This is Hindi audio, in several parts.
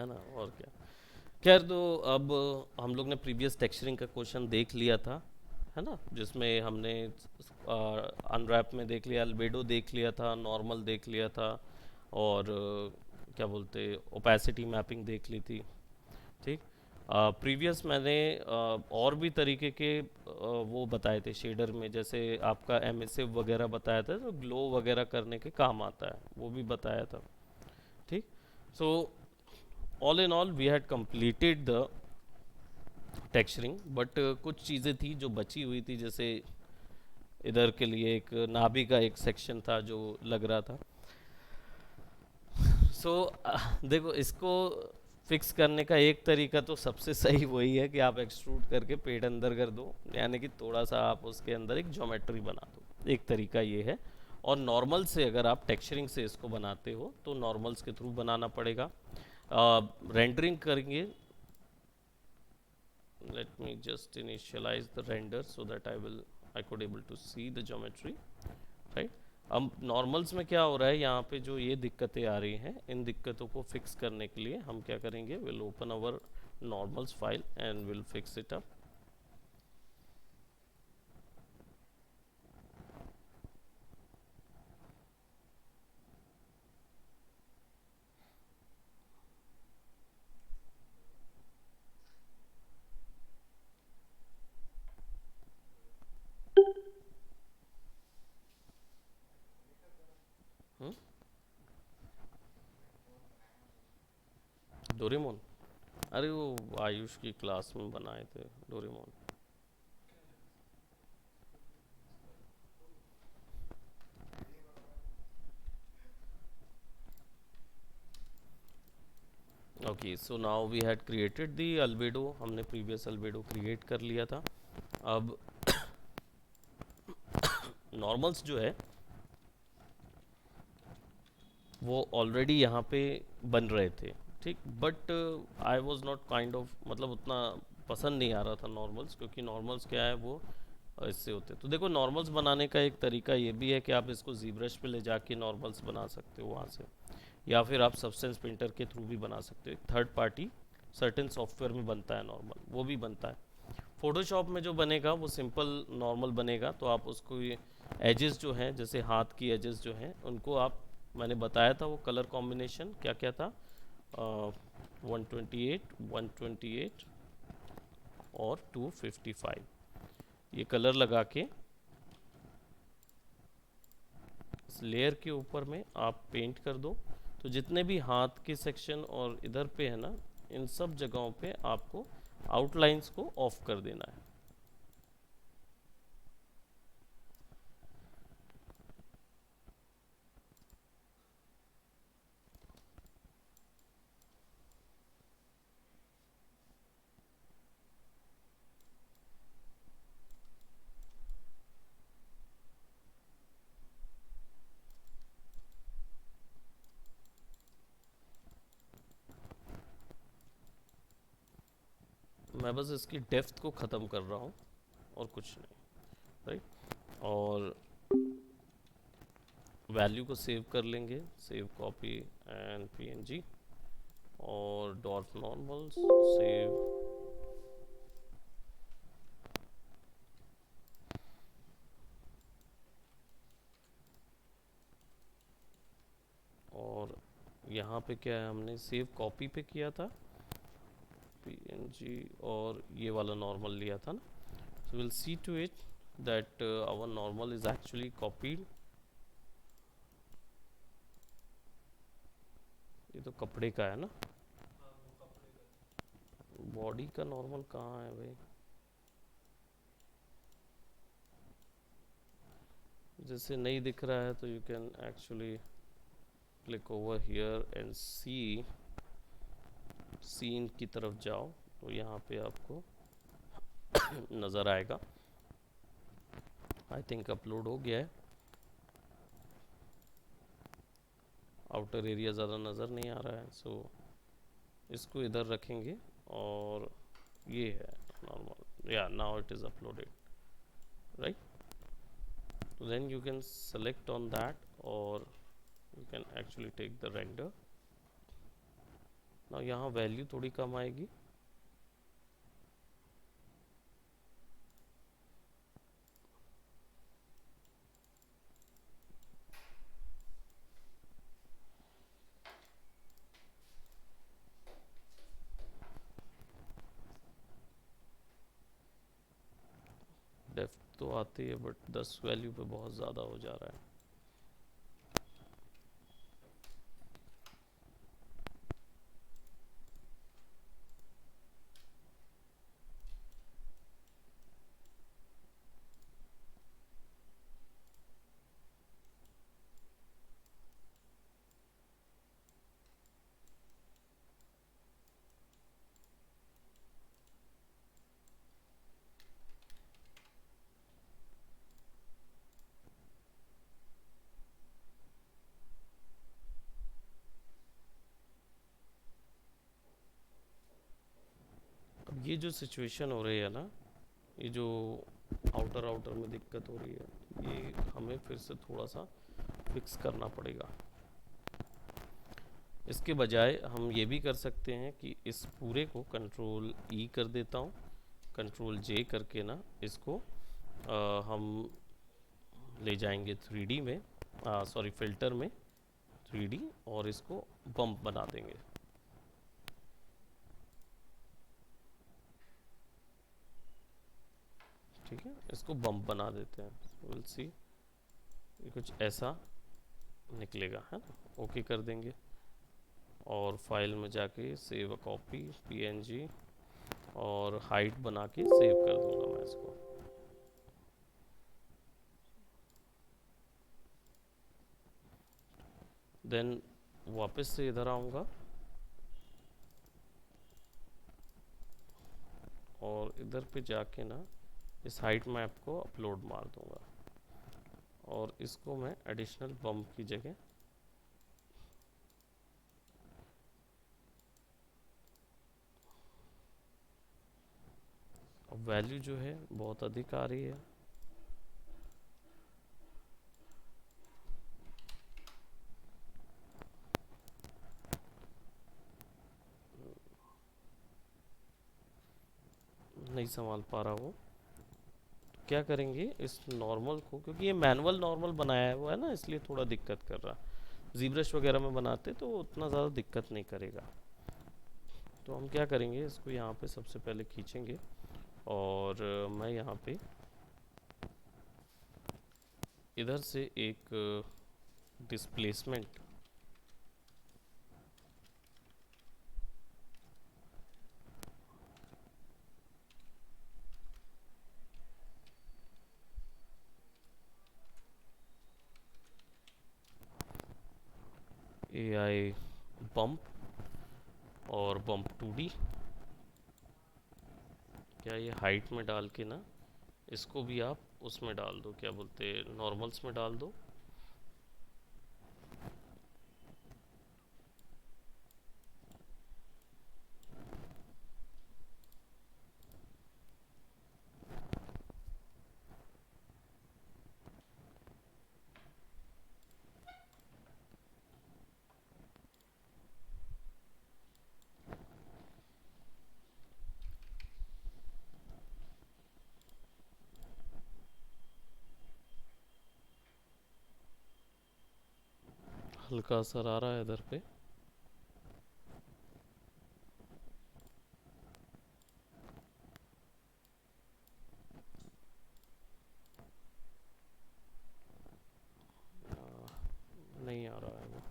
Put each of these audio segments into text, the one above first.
है ना, और क्या। खैर, तो अब हम लोग ने प्रीवियस टेक्सचरिंग का क्वेश्चन देख लिया था, है ना, जिसमें हमने अनरैप में देख लिया, अल्बेडो देख लिया था, नॉर्मल देख लिया था, और क्या बोलते, ओपेसिटी मैपिंग देख ली थी। ठीक। प्रीवियस मैंने और भी तरीके के वो बताए थे शेडर में, जैसे आपका एमिसिव वगैरह बताया था, जो ग्लो वगैरह करने के काम आता है, वो भी बताया था। ठीक। So all in all we had completed the texturing, but कुछ चीज़ें थी जो बची हुई थी, जैसे इधर के लिए एक नाभि का एक सेक्शन था जो लग रहा था। सो देखो, इसको फिक्स करने का एक तरीका तो सबसे सही वही है कि आप एक्सट्रूड करके पेड़ अंदर कर दो, यानी कि थोड़ा सा आप उसके अंदर एक ज्योमेट्री बना दो, एक तरीका ये है। और नॉर्मल से अगर आप टेक्सचरिंग से इसको बनाते हो तो नॉर्मल्स के थ्रू बनाना पड़ेगा। रेंडरिंग करेंगे, let me just initialize the render so that I could able to see the geometry, right। अब नॉर्मल्स में क्या हो रहा है, यहाँ पे जो ये दिक्कतें आ रही हैं, इन दिक्कतों को फिक्स करने के लिए हम क्या करेंगे, will open our normals file and will fix it up. Doraemon, अरे वो आयुष की क्लास में बनाए थे Doraemon. Okay, so now we had created the albedo, हमने प्रीवियस अल्बेडो क्रिएट कर लिया था। अब नॉर्मल्स जो है वो ऑलरेडी यहाँ पे बन रहे थे। ठीक, but I was not kind of, मतलब उतना पसंद नहीं आ रहा था नॉर्मल्स, क्योंकि नॉर्मल्स क्या है वो इससे होते। तो देखो, नॉर्मल्स बनाने का एक तरीका ये भी है कि आप इसको जीब्रश पे ले जाके नॉर्मल्स बना सकते हो वहाँ से, या फिर आप सब्सटेंस पेंटर के थ्रू भी बना सकते हो। थर्ड पार्टी सर्टेन सॉफ्टवेयर में बनता है नॉर्मल, वो भी बनता है। फोटोशॉप में जो बनेगा वो सिंपल नॉर्मल बनेगा, तो आप उसको ये एजेस जो हैं, जैसे हाथ की एजेस जो हैं, उनको आप, मैंने बताया था वो कलर कॉम्बिनेशन क्या क्या था, 128, 128 और 255, ये कलर लगा के इस लेयर के ऊपर में आप पेंट कर दो। तो जितने भी हाथ के सेक्शन और इधर पे है ना, इन सब जगहों पे आपको आउटलाइंस को ऑफ कर देना है। मैं बस इसकी डेप्थ को ख़त्म कर रहा हूँ और कुछ नहीं, राइट। और वैल्यू को सेव कर लेंगे, सेव कॉपी एंड पीएनजी, और डॉट नॉर्मल्स सेव। और यहाँ पे क्या है, हमने सेव कॉपी पे किया था पीएनजी, और ये वाला नॉर्मल लिया था ना। So will see to it that our normal is actually copied. ये तो कपड़े का है ना, बॉडी का नॉर्मल कहाँ है भाई। जैसे नहीं दिख रहा है तो you can actually click over here and see, scene की तरफ जाओ तो यहाँ पे आपको नज़र आएगा। आई थिंक अपलोड हो गया है। आउटर एरिया ज़्यादा नज़र नहीं आ रहा है, सो इसको इधर रखेंगे, और ये है नॉर्मल, या now it is uploaded, right. So then you can select on that, or you can actually take the render, ना यहाँ वैल्यू थोड़ी कम आएगी, डेप्थ तो आती है बट 10 वैल्यू पे बहुत ज़्यादा हो जा रहा है। अब ये जो सिचुएशन हो रही है ना, ये जो आउटर आउटर में दिक्कत हो रही है, ये हमें फिर से थोड़ा सा फिक्स करना पड़ेगा। इसके बजाय हम ये भी कर सकते हैं कि इस पूरे को कंट्रोल ई कर देता हूँ, कंट्रोल जे करके ना इसको हम ले जाएंगे 3D में, सॉरी फिल्टर में 3D, और इसको बम्प बना देंगे। ठीक है, इसको बम्प बना देते हैं। विल सी ये कुछ ऐसा निकलेगा, है ना। ओके कर देंगे और फाइल में जाके सेव अ कॉपी PNG और हाइट बना के सेव कर दूंगा मैं इसको। देन वापस से इधर आऊँगा और इधर पे जाके ना इस हाइट मैप को अपलोड मार दूंगा और इसको मैं एडिशनल बम्प की जगह अब वैल्यू जो है बहुत अधिक आ रही है। नहीं संभाल पा रहा वो। क्या करेंगे इस नॉर्मल को, क्योंकि ये मैनुअल नॉर्मल बनाया हुआ है ना, इसलिए थोड़ा दिक्कत कर रहा। जीब्रश वगैरह में बनाते तो उतना ज़्यादा दिक्कत नहीं करेगा। तो हम क्या करेंगे, इसको यहाँ पे सबसे पहले खींचेंगे और मैं यहाँ पे इधर से एक डिस्प्लेसमेंट AI बम्प और बम्प 2D, क्या ये हाइट में डाल के ना इसको भी आप उसमें डाल दो, क्या बोलते नॉर्मल्स में डाल दो। हल्का असर आ रहा है इधर पे। नहीं आ रहा है वो।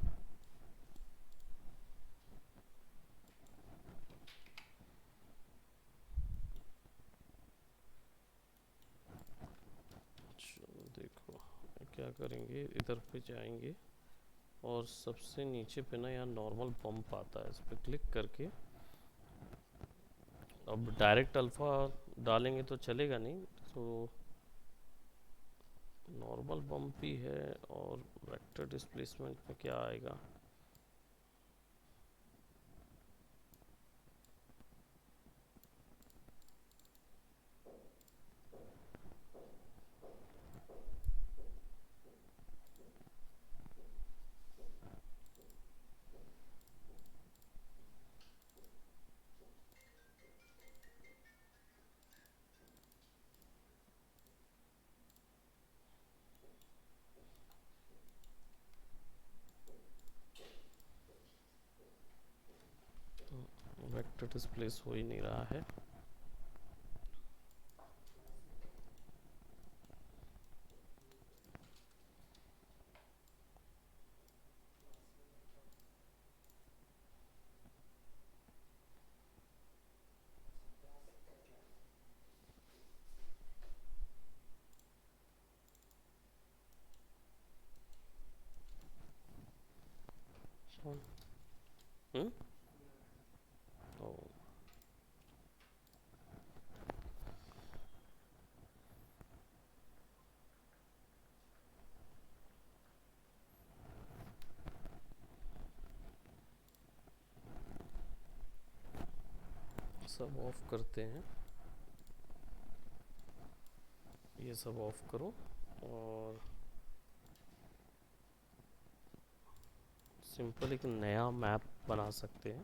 चलो देखो क्या करेंगे, इधर पे जाएंगे और सबसे नीचे पे ना यहाँ नॉर्मल बम्प आता है, इस पर क्लिक करके अब डायरेक्ट अल्फ़ा डालेंगे तो चलेगा नहीं, तो नॉर्मल बम्प भी है। और वेक्टर डिस्प्लेसमेंट में क्या आएगा, कैरेक्टर डिस्प्लेस हो ही नहीं रहा है। हम्म तो सब ऑफ करते हैं, ये सब ऑफ करो और सिंपल एक नया मैप बना सकते हैं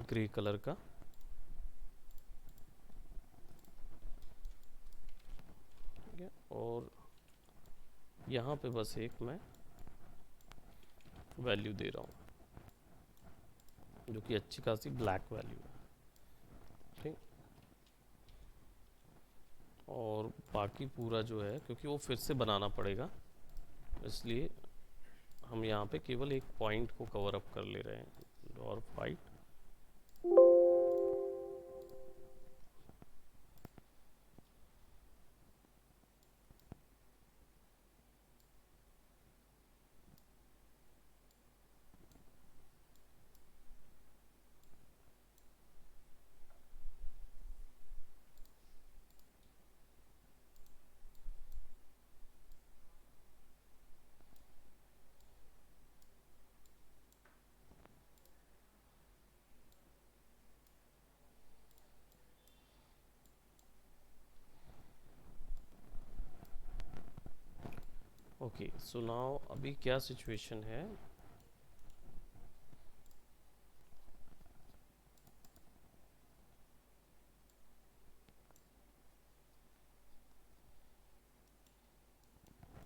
ग्रे कलर का। ठीक है, और यहाँ पे बस एक मैं वैल्यू दे रहा हूँ जो कि अच्छी खासी ब्लैक वैल्यू है। ठीक, और बाकी पूरा जो है क्योंकि वो फिर से बनाना पड़ेगा, इसलिए हम यहाँ पे केवल एक पॉइंट को कवर अप कर ले रहे हैं और फाइट। ओके, सो नाउ अभी क्या सिचुएशन है,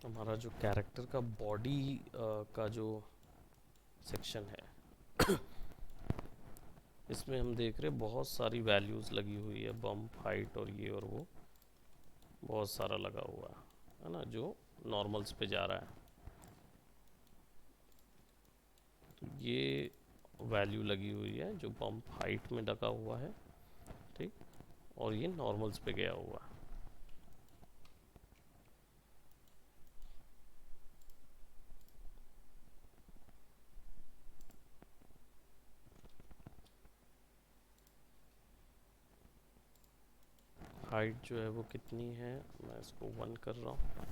हमारा जो कैरेक्टर का बॉडी का जो सेक्शन है इसमें हम देख रहे हैं बहुत सारी वैल्यूज़ लगी हुई है, बम्प, हाइट और ये और वो बहुत सारा लगा हुआ है ना, जो नॉर्मल्स पे जा रहा है। तो ये वैल्यू लगी हुई है जो बम्प हाइट में लगा हुआ है, ठीक, और ये नॉर्मल्स पे गया हुआ है। हाइट जो है वो कितनी है, मैं इसको 1 कर रहा हूँ।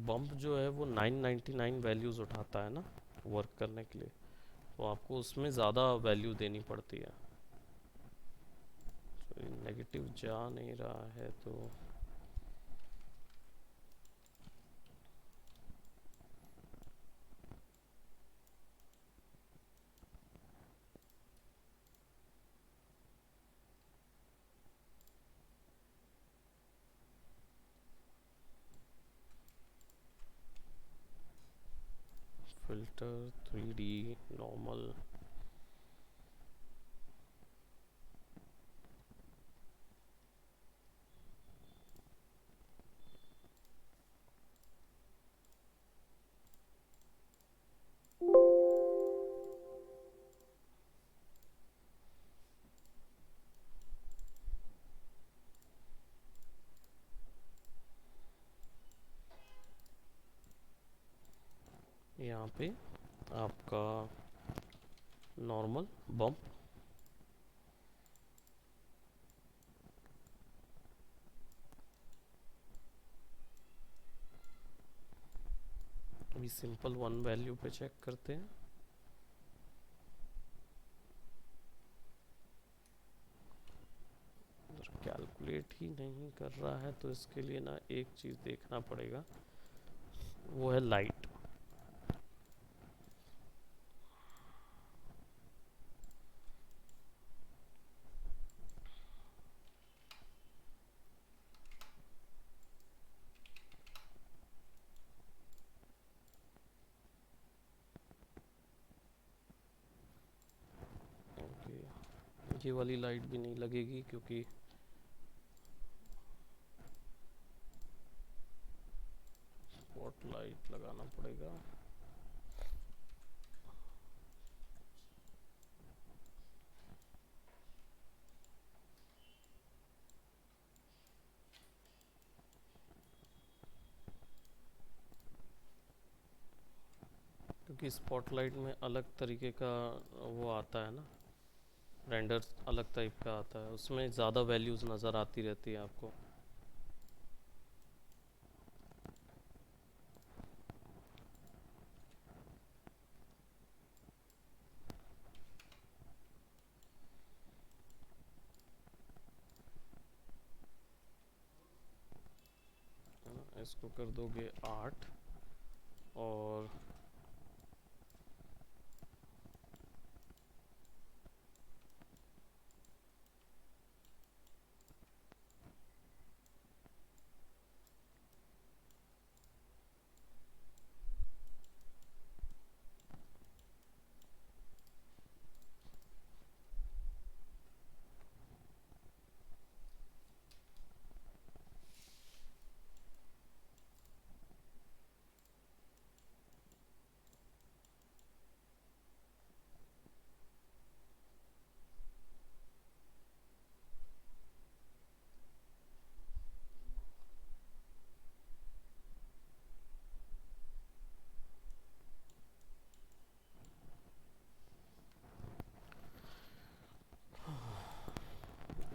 बम्प जो है वो 999 वैल्यूज़ उठाता है ना वर्क करने के लिए, तो आपको उसमें ज़्यादा वैल्यू देनी पड़ती है। तो नेगेटिव जा नहीं रहा है तो फिल्टर 3D नॉर्मल, यहाँ पे आपका नॉर्मल बम्प अभी सिंपल वन वैल्यू पे चेक करते हैं। कैलकुलेट ही नहीं कर रहा है तो इसके लिए ना एक चीज़ देखना पड़ेगा, वो है लाइट। ओके, ये वाली लाइट भी नहीं लगेगी क्योंकि स्पॉट लाइट लगाना पड़ेगा। क्योंकि स्पॉटलाइट में अलग तरीके का वो आता है ना, रेंडर अलग टाइप का आता है, उसमें ज़्यादा वैल्यूज़ नज़र आती रहती है आपको। इसको कर दोगे 8 और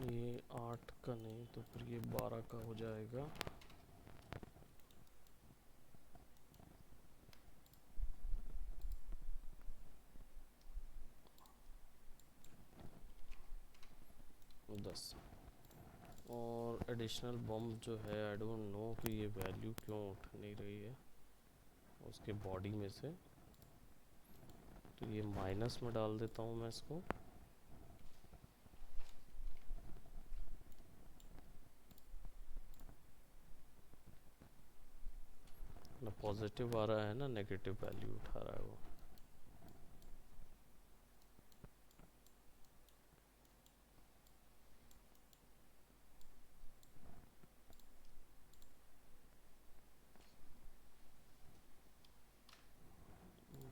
ये 8 का नहीं तो फिर ये 12 का हो जाएगा। दस। और एडिशनल बम जो है आई डोंट नो कि ये वैल्यू क्यों उठ नहीं रही है उसके बॉडी में से, तो ये माइनस में डाल देता हूँ मैं इसको। ना पॉजिटिव आ रहा है ना नेगेटिव वैल्यू उठा रहा है वो।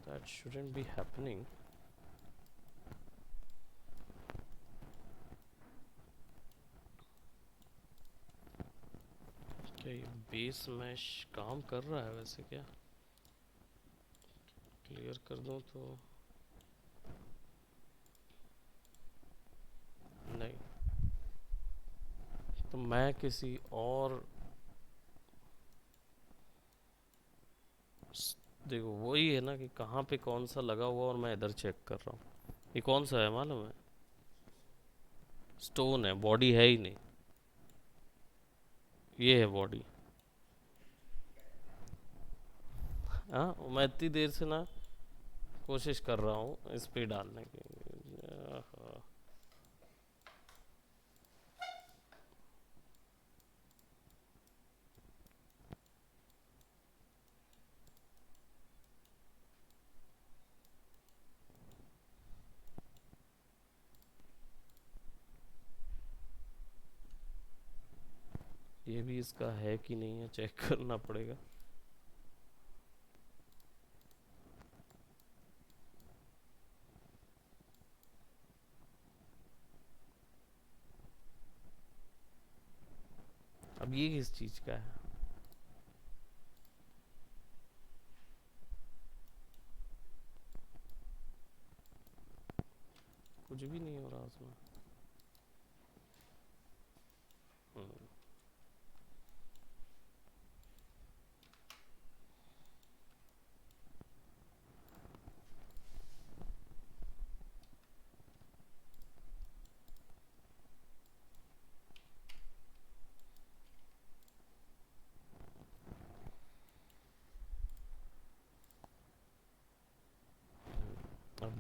That shouldn't be happening. क्या ये बेस मैश काम कर रहा है वैसे? क्या क्लियर कर दूं तो नहीं, तो मैं किसी और, देखो वही है ना कि कहाँ पे कौन सा लगा हुआ और मैं इधर चेक कर रहा हूँ। ये कौन सा है मालूम है? स्टोन है, बॉडी है ही नहीं। ये है बॉडी। हाँ, मैं इतनी देर से ना कोशिश कर रहा हूँ इस पे डालने की। ये भी इसका है कि नहीं है चेक करना पड़ेगा। अब ये किस चीज़ का है? कुछ भी नहीं हो रहा उसमें। हम्म,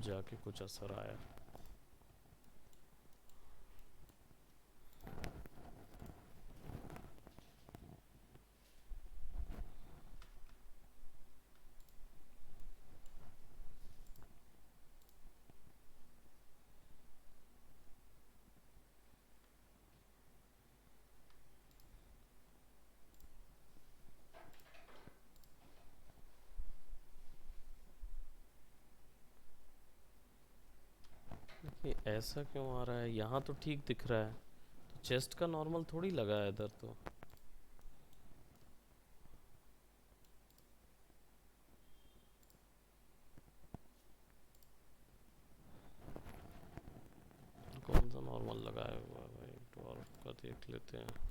जाके कुछ असर आया। ये ऐसा क्यों आ रहा है? यहाँ तो ठीक दिख रहा है, तो चेस्ट का नॉर्मल थोड़ी लगा है इधर तो। कौन सा नॉर्मल लगाया हुआ है भाई? डॉर्फ का देख लेते हैं।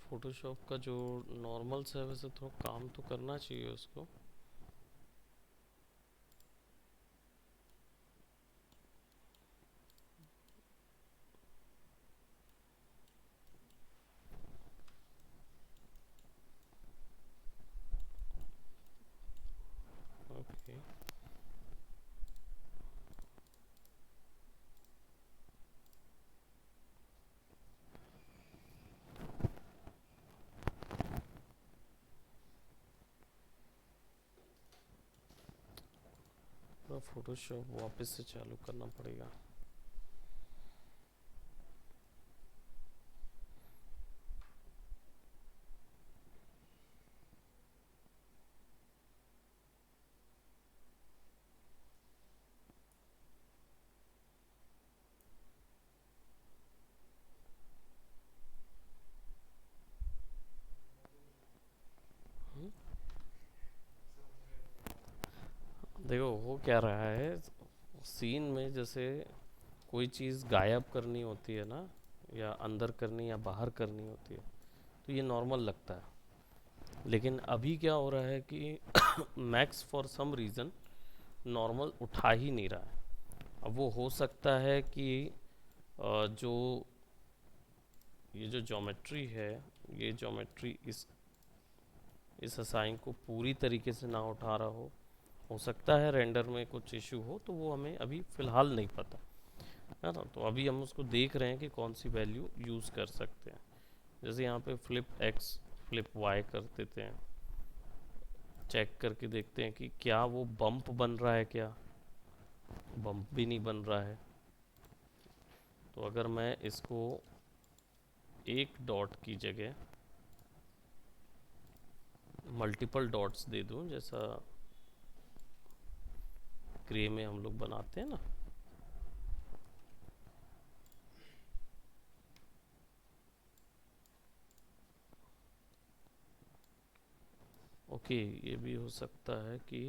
फोटोशॉप का जो नॉर्मल है वैसे थोड़ा काम तो करना चाहिए उसको। ओके, पूरा फोटोशॉप वापस से चालू करना पड़ेगा। देखो हो क्या रहा है, सीन में जैसे कोई चीज़ गायब करनी होती है ना, या अंदर करनी या बाहर करनी होती है, तो ये नॉर्मल लगता है। लेकिन अभी क्या हो रहा है कि Max for some reason normal उठा ही नहीं रहा है। अब वो हो सकता है कि जो ये जो ज्योमेट्री है, ये ज्योमेट्री इस असाइन को पूरी तरीके से ना उठा रहा हो सकता है रेंडर में कुछ इशू हो, तो वो हमें अभी फ़िलहाल नहीं पता है ना। तो अभी हम उसको देख रहे हैं कि कौन सी वैल्यू यूज़ कर सकते हैं। जैसे यहाँ पे फ्लिप एक्स फ्लिप वाई कर देते हैं, चेक करके देखते हैं कि क्या वो बम्प बन रहा है, क्या बम्प भी नहीं बन रहा है। तो अगर मैं इसको एक डॉट की जगह मल्टीपल डॉट्स दे दूं, जैसा ग्रे में हम लोग बनाते हैं ना, ओके, ये भी हो सकता है कि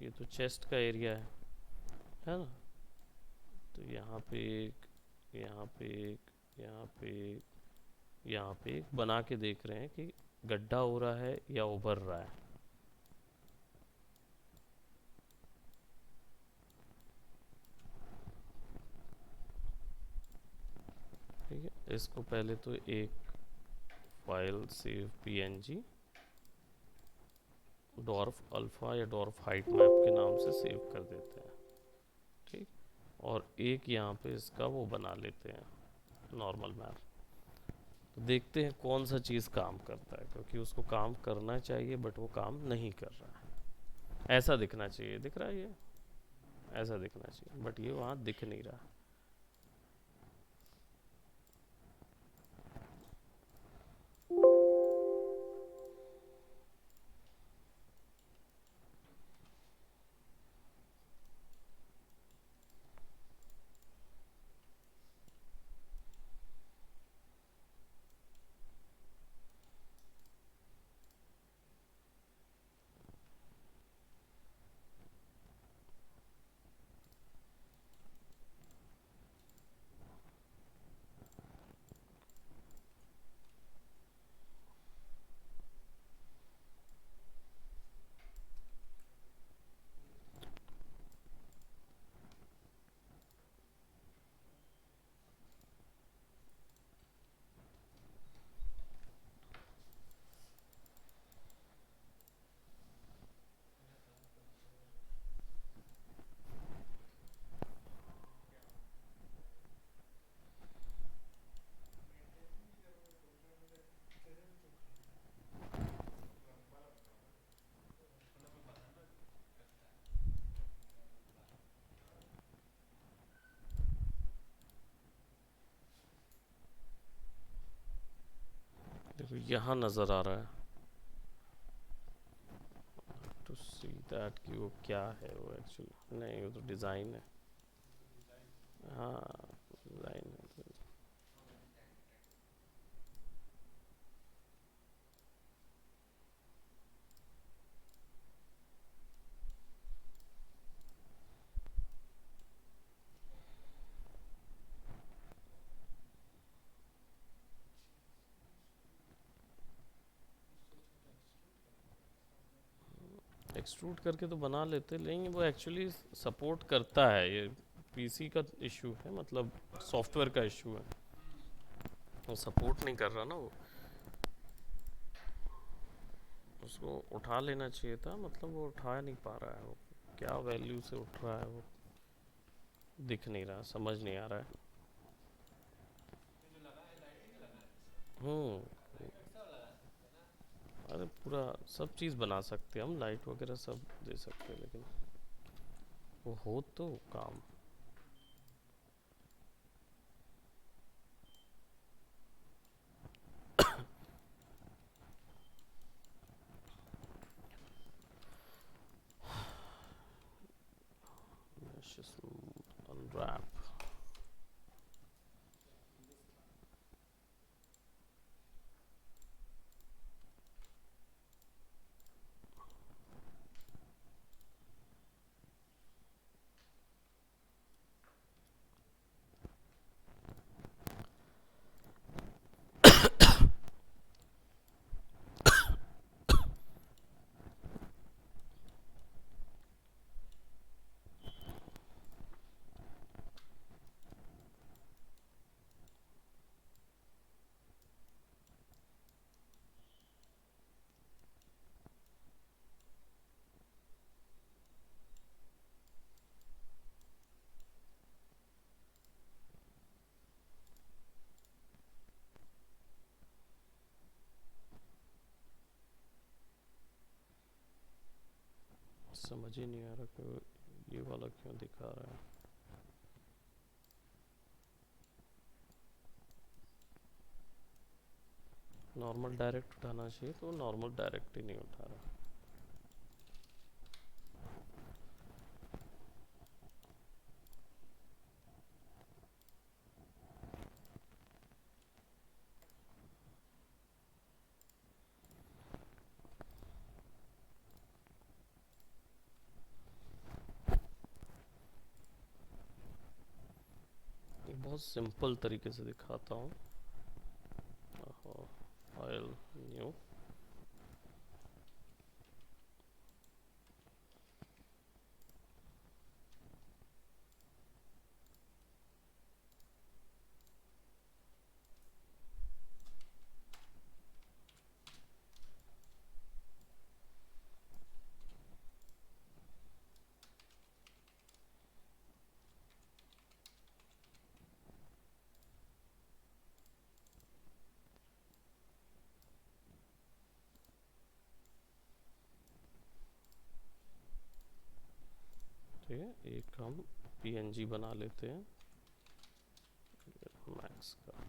ये तो चेस्ट का एरिया है ना। तो यहाँ पे एक, यहाँ पे एक, यहाँ पे एक, यहाँ पे एक बना के देख रहे हैं कि गड्ढा हो रहा है या उभर रहा है। ठीक है, इसको पहले तो एक file save png dwarf alpha या डॉर्फ हाइट मैप के नाम से सेव कर देते हैं। ठीक, और एक यहाँ पे इसका वो बना लेते हैं, नॉर्मल मैप। तो देखते हैं कौन सा चीज़ काम करता है, क्योंकि उसको काम करना चाहिए बट वो काम नहीं कर रहा है। ऐसा दिखना चाहिए, दिख रहा है ये, ऐसा दिखना चाहिए, बट ये वहाँ दिख नहीं रहा। यहाँ नज़र आ रहा है टू सी दैट कि वो क्या है वो एक्चुअली, नहीं वो तो डिज़ाइन है। हाँ डिज़ाइन है। एक्सट्रूड करके तो बना लेते, लेकिन वो एक्चुअली सपोर्ट करता है, ये पीसी का इशू है, मतलब सॉफ्टवेयर का इशू है, वो सपोर्ट नहीं कर रहा ना वो। उसको उठा लेना चाहिए था, मतलब वो उठा नहीं पा रहा है, वो क्या वैल्यू से उठ रहा है वो दिख नहीं रहा, समझ नहीं आ रहा है। हम्म। अरे पूरा सब चीज़ बना सकते हैं हम, लाइट वगैरह सब दे सकते हैं, लेकिन वो हो तो काम। Let's just unwrap. समझ ही नहीं आ रहा कि ये वाला क्यों दिखा रहा है। नॉर्मल डायरेक्ट उठाना चाहिए, तो नॉर्मल डायरेक्ट ही नहीं उठा रहा। एक बहुत सिंपल तरीके से दिखाता हूँ। फाइल न्यू, ठीक है। एक हम पीएनजी बना लेते हैं मैक्स का।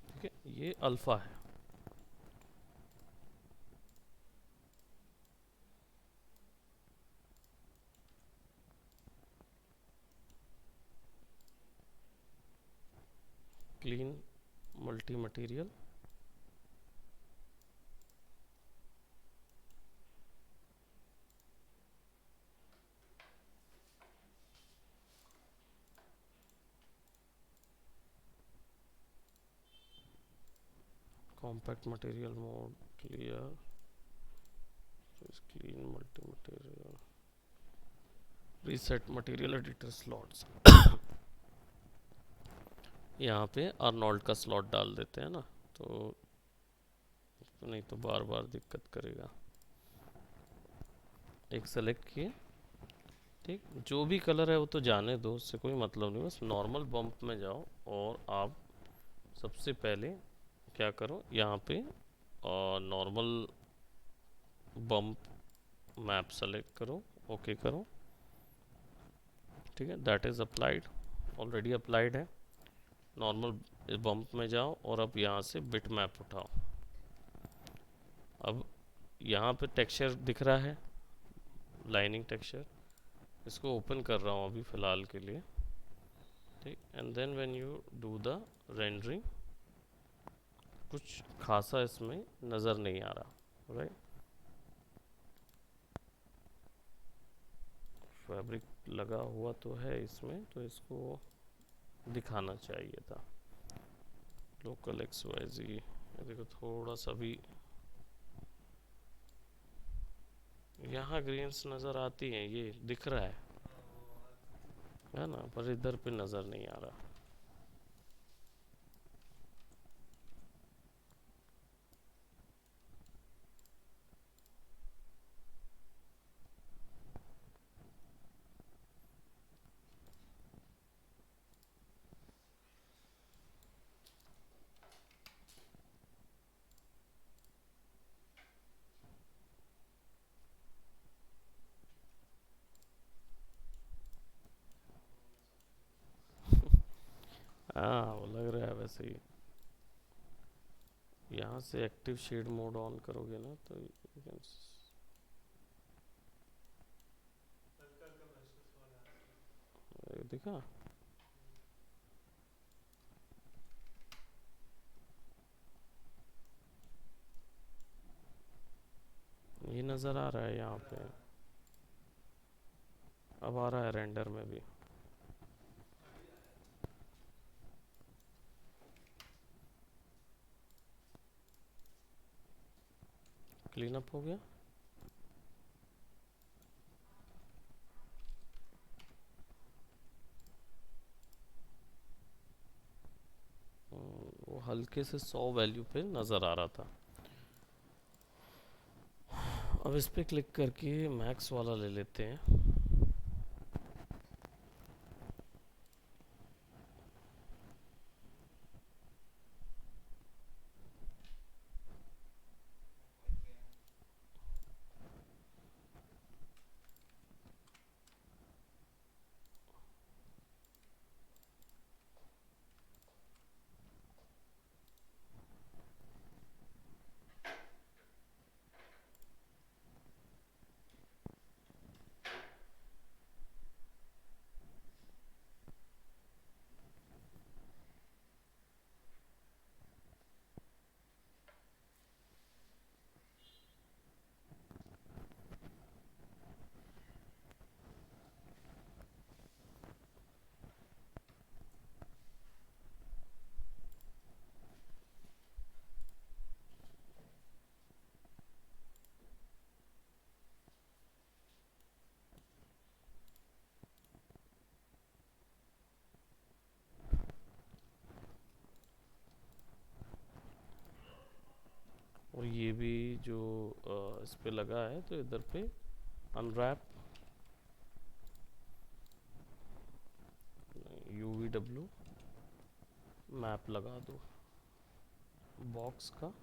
ठीक है, ये अल्फा है। Clean multi material, compact material mode, clear, clean multi material, reset material editor slots. यहाँ पे अर्नोल्ड का स्लॉट डाल देते हैं ना, तो नहीं तो बार बार दिक्कत करेगा। एक सेलेक्ट किए, ठीक, जो भी कलर है वो तो जाने दो, उससे कोई मतलब नहीं, बस नॉर्मल बम्प में जाओ और आप सबसे पहले क्या करो, यहाँ पे नॉर्मल बम्प मैप सेलेक्ट करो, ओके करो। ठीक है, that is applied, already applied है। नॉर्मल बम्प में जाओ और अब यहाँ से बिट मैप उठाओ। अब यहाँ पे टेक्सचर दिख रहा है, लाइनिंग टेक्सचर, इसको ओपन कर रहा हूँ अभी फ़िलहाल के लिए, ठीक। And then when you do the rendering, कुछ खासा इसमें नज़र नहीं आ रहा, राइट। फैब्रिक लगा हुआ तो है इसमें, तो इसको दिखाना चाहिए था। लोकल एक्स वाई जी, देखो थोड़ा सा भी यहाँ ग्रेन्स नज़र आती हैं, ये दिख रहा है ना, पर इधर पे नज़र नहीं आ रहा। हाँ वो लग रहा है वैसे ही। यहाँ से एक्टिव शेड मोड ऑन करोगे ना तो you can दिखा। ये नज़र आ रहा है यहाँ पे, अब आ रहा है रेंडर में भी। क्लीन अप हो गया। वो हल्के से 100 वैल्यू पे नज़र आ रहा था। अब इस पे क्लिक करके मैक्स वाला ले लेते हैं। और ये भी जो इस पे लगा है, तो इधर पे अनरैप UVW मैप लगा दो, बॉक्स का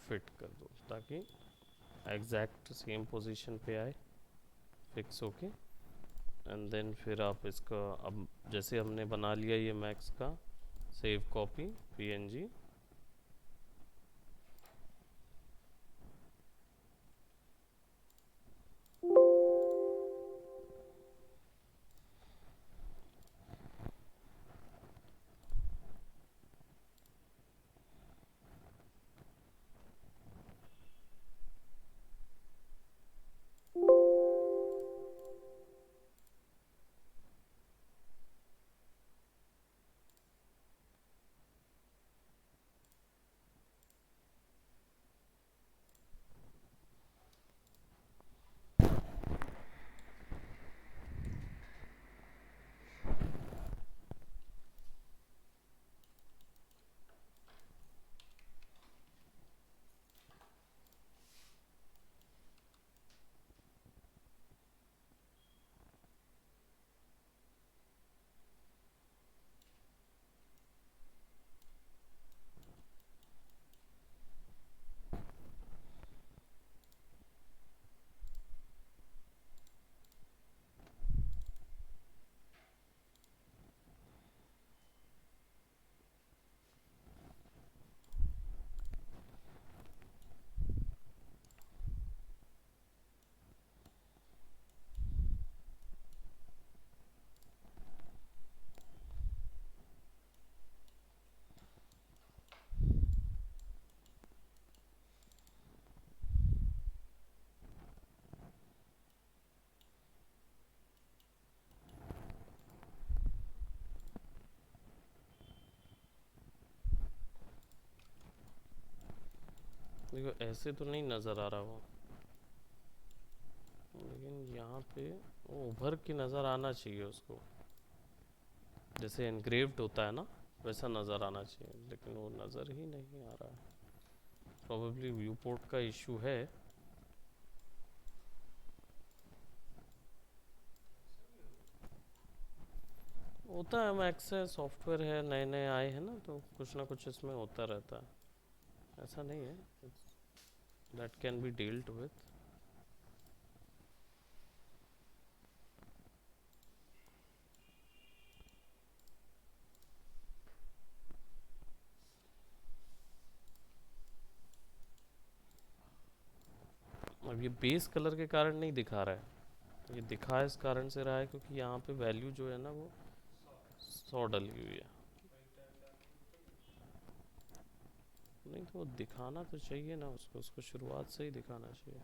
फिट कर दो ताकि एग्जैक्ट सेम पोजीशन पे आए, फिक्स होके। एंड देन फिर आप इसका, अब जैसे हमने बना लिया ये मैक्स का, सेव कॉपी PNG, देखो ऐसे तो नहीं नज़र आ रहा वो, लेकिन यहाँ पे वो उभर के नज़र आना चाहिए उसको, जैसे एनग्रेव्ड होता है ना वैसा नज़र आना चाहिए, लेकिन वो नज़र ही नहीं आ रहा है। प्रोबेबली व्यू पोर्ट का इशू है। होता है, मैक्स है, सॉफ्टवेयर है, नए नए आए हैं ना, तो कुछ ना कुछ इसमें होता रहता है, ऐसा नहीं है, that can be dealt with. अब ये बेस कलर के कारण नहीं दिखा रहा है, ये दिखा इस कारण से रहा है क्योंकि यहाँ पे वैल्यू जो है ना वो 100 डली हुई है। नहीं तो वो दिखाना तो चाहिए ना उसको, उसको शुरुआत से ही दिखाना चाहिए।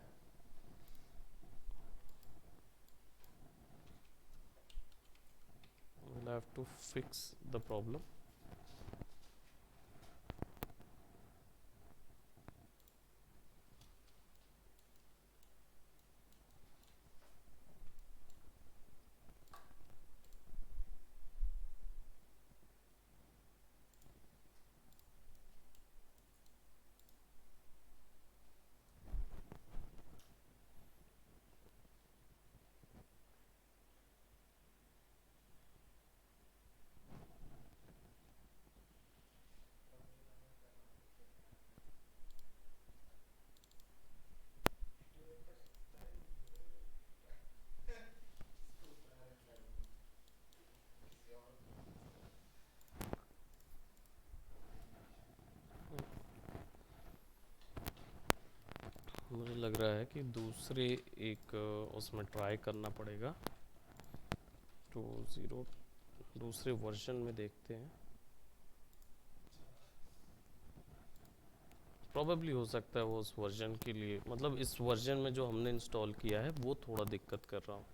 we'll have to fix the problem। मुझे लग रहा है कि दूसरे एक उसमें ट्राई करना पड़ेगा, तो ज़ीरो दूसरे वर्जन में देखते हैं। प्रॉबेबली हो सकता है वो उस वर्जन के लिए, मतलब इस वर्जन में जो हमने इंस्टॉल किया है वो थोड़ा दिक्कत कर रहा हूँ,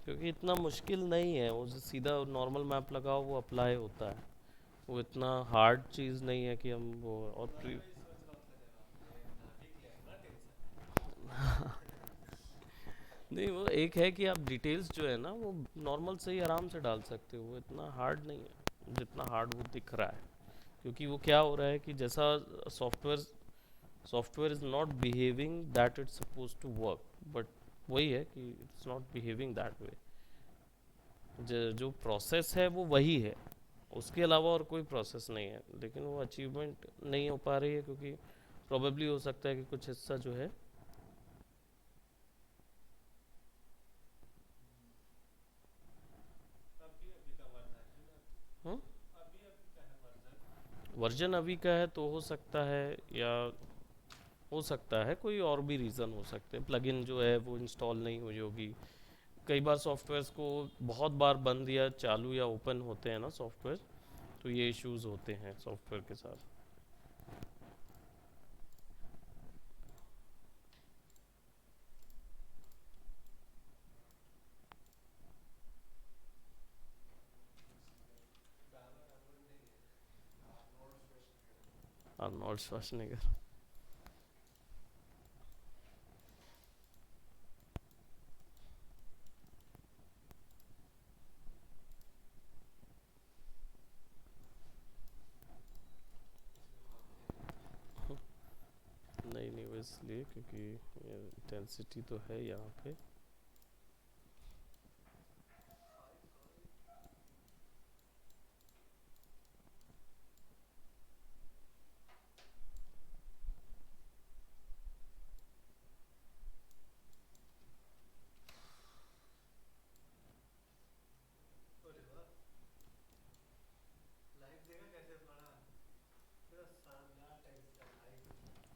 क्योंकि इतना मुश्किल नहीं है, वो जो सीधा नॉर्मल मैप लगाओ वो अप्लाई होता है, वो इतना हार्ड चीज़ नहीं है कि हम वो और नहीं, वो एक है कि आप डिटेल्स जो है ना वो नॉर्मल से ही आराम से डाल सकते हो, वो इतना हार्ड नहीं है जितना हार्ड वो दिख रहा है। क्योंकि वो क्या हो रहा है कि जैसा software software is not behaving that it's suppose to work, but वही है कि it's not behaving that way, जो प्रोसेस है वो वही है, उसके अलावा और कोई प्रोसेस नहीं है, लेकिन वो अचीवमेंट नहीं हो पा रही है क्योंकि प्रोबेबली हो सकता है कि कुछ हिस्सा जो है। वर्जन अभी का है तो हो सकता है, या हो सकता है कोई और भी रीज़न हो सकते हैं, प्लगइन जो है वो इंस्टॉल नहीं हुई होगी। कई बार सॉफ्टवेयर्स को बहुत बार बंद या चालू या ओपन होते हैं ना सॉफ्टवेयर, तो ये इश्यूज होते हैं सॉफ्टवेयर के साथ। Arnold Schwarzenegger. नहीं नहीं, वो इसलिए क्योंकि इंटेंसिटी तो है यहाँ पे।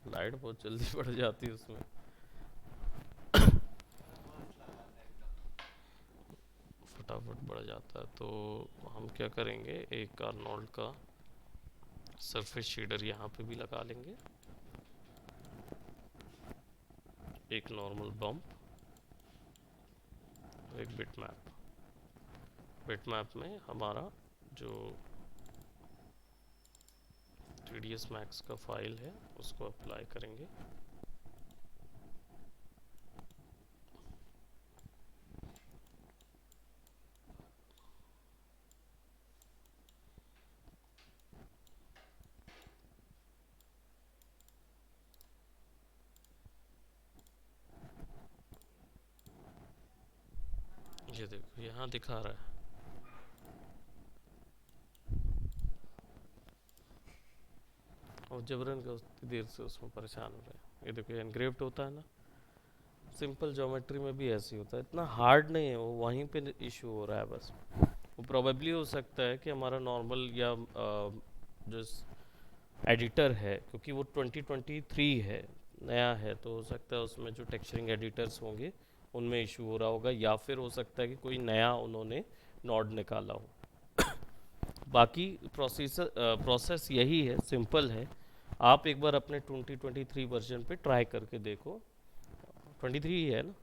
लाइट बहुत जल्दी बढ़ जाती है उसमें, फटाफट बढ़ जाता है। तो हम क्या करेंगे, एक आर्नोल्ड का सरफेस शेडर यहाँ पे भी लगा लेंगे, एक नॉर्मल बम्प, एक बिटमैप। बिटमैप में हमारा जो रेडियस मैक्स का फाइल है, उसको अप्लाई करेंगे। ये देखो यहाँ दिखा रहा है। और जबरन का उतनी देर से उसमें परेशान हो रहे हैं। ये देखो एनग्रेव्ड होता है ना, सिंपल ज्योमेट्री में भी ऐसे ही होता है, इतना हार्ड नहीं है वो, वहीं पे इशू हो रहा है बस। वो प्रोबेबली हो सकता है कि हमारा नॉर्मल या जो एडिटर है, क्योंकि वो 2023 है, नया है, तो हो सकता है उसमें जो टेक्सचरिंग एडिटर्स होंगे उनमें इशू हो रहा होगा, या फिर हो सकता है कि कोई नया उन्होंने नॉड निकाला हो। बाकी प्रोसेस यही है, सिंपल है। आप एक बार अपने 2023 वर्जन पे ट्राई करके देखो, 23 ही है ना,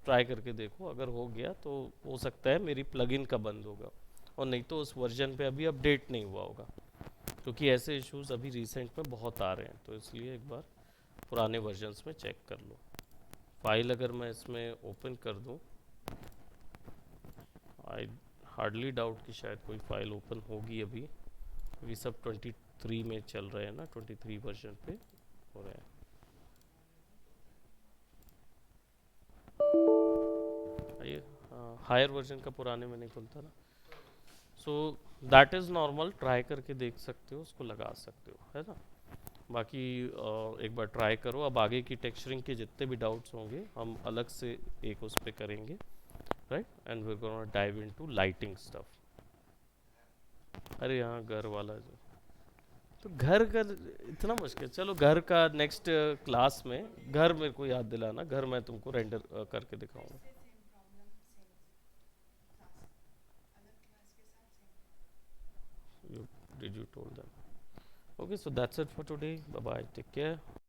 ट्राई करके देखो, अगर हो गया तो हो सकता है मेरी प्लगइन का बंद होगा, और नहीं तो उस वर्जन पे अभी अपडेट नहीं हुआ होगा, क्योंकि ऐसे इश्यूज अभी रिसेंट में बहुत आ रहे हैं, तो इसलिए एक बार पुराने वर्जन्स में चेक कर लो। फाइल अगर मैं इसमें ओपन कर दूं, आई हार्डली डाउट कि शायद कोई फाइल ओपन होगी अभी, क्योंकि सब 23 में चल रहे हैं ना, 23 वर्जन पे हो रहे हैं। ये हायर वर्जन का पुराने में नहीं खुलता ना, so that is normal, try करके देख सकते हो, उसको लगा सकते हो, है ना। बाकी एक बार ट्राई करो। अब आगे की टेक्सचरिंग के जितने भी डाउट्स होंगे हम अलग से एक उस पे करेंगे, right, and we gonna dive into lighting stuff. अरे यहाँ घर वाला जो, तो घर घर इतना मुश्किल, चलो घर का नेक्स्ट क्लास में, घर मेरे को याद दिलाना, घर मैं तुमको रेंडर करके दिखाऊंगा। You, did you told them? Okay, so that's it for today. Bye bye. Take care.